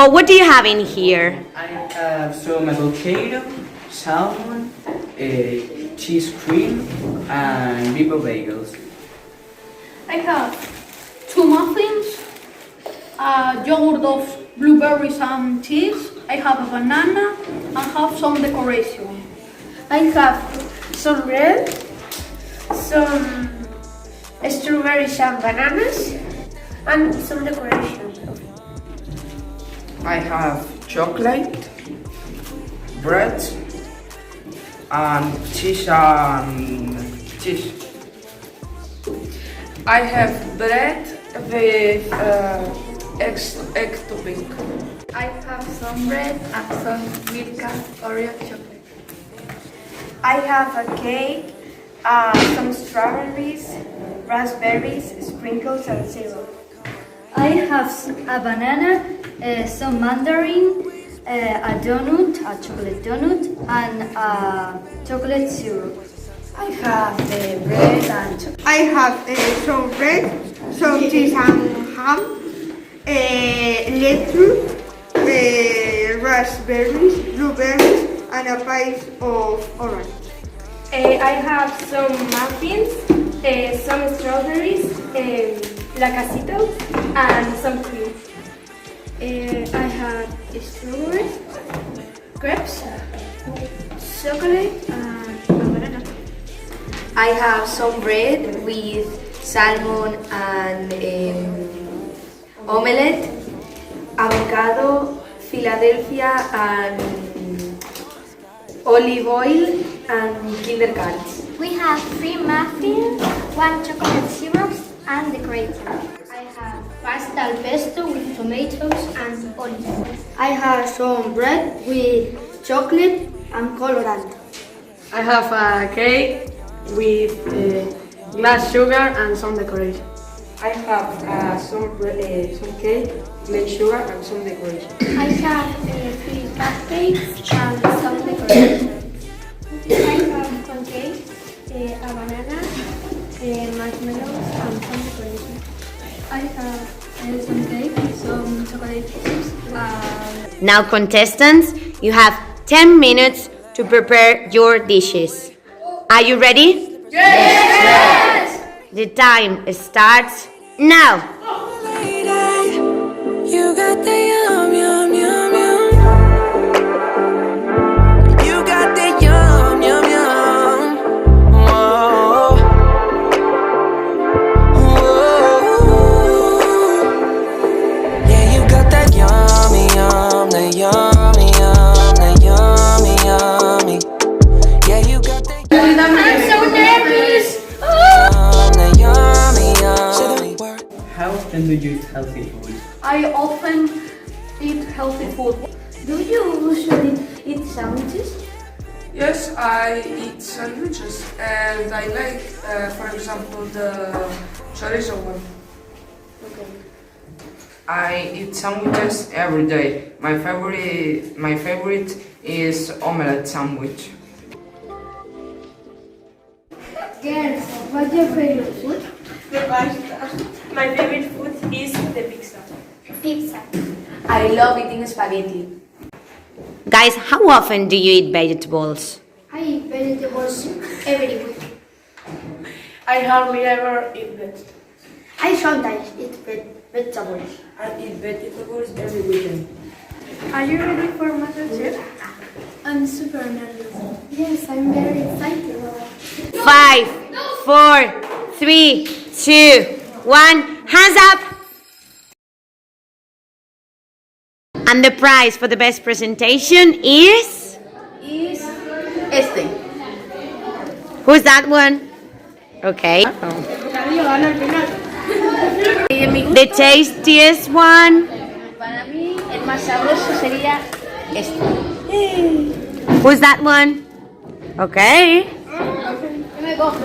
Oh, what do you have in here? I have some avocado, salmon, cheese cream, and meatball bagels. I have 2 muffins, a yogurt of blueberries and cheese. I have a banana and have some decoration. I have some bread, some strawberries and bananas, and some decoration. I have chocolate, bread, and cheese. I have bread with egg topping. I have some bread and some Milka Oreo chocolate. I have a cake, some strawberries, raspberries, sprinkles, and syrup. I have a banana, some mandarin, a donut, a chocolate donut, and a chocolate syrup. I have bread and I have some bread, some cheese and ham, lettuce, raspberries, blueberries, and a pie of orange. I have some muffins, some strawberries, lacasitos, and some cream. I have strawberries, grapes, chocolate, and a banana. I have some bread with salmon and omelette, avocado, Philadelphia, and olive oil and Kinder Cards. We have 3 muffins, 1 chocolate syrup, and decorator. I have pasta al pesto with tomatoes and olive oil. I have some bread with chocolate and colorant. I have a cake with glass sugar and some decoration. I have some cake, glaze sugar, and some decoration. I have 3 cupcakes and some decoration. I have one cake, a banana, marshmallows, and some decoration. I have some cake, some chocolate chips, Now, contestants, you have 10 minutes to prepare your dishes. Are you ready? Yes! The time starts now. You got the yum, yum, yum, yum. You got the yum, yum, yum. Whoa. Whoa. Yeah, you got that yummy, yum, the yummy, yum, the yummy, yummy. Yeah, you got that. I'm so nervous! The yummy, yummy. How often do you eat healthy food? I often eat healthy food. Do you usually eat sandwiches? Yes, I eat sandwiches, and I like, for example, the chorizo one. I eat sandwiches every day. My favorite is omelette sandwich. Girls, what's your favorite food? The pasta. My favorite food is the pizza. Pizza. I love eating spaghetti. Guys, how often do you eat vegetables? I eat vegetables every week. I hardly ever eat vegetables. I sometimes eat vegetables. I eat vegetables every weekend. Are you ready for MasterChef? I'm super nervous. Yes, I'm very excited. 5, 4, 3, 2, 1. Hands up! And the prize for the best presentation is? Este. Who's that one? Okay. The tastiest one? Para mí, el más sabroso sería este. Who's that one? Okay. ¿Qué me cojo?